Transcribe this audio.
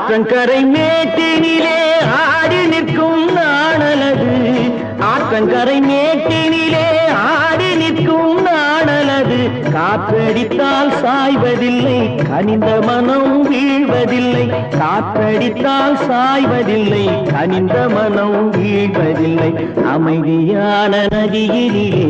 ஆற்றங்கரை மேட்டினிலே ஆடி நிற்கும் நாணலது ஆற்றங்கரை மேட்டினிலே ஆடி நிற்கும் நாணலது காற்றடித்தால் சாய்வதில்லை கனிந்த மனம் வீழ்வதில்லை காற்றடித்தால் சாய்வதில்லை கனிந்த மனம் வீழ்வதில்லை அமைதியான நதியினிலே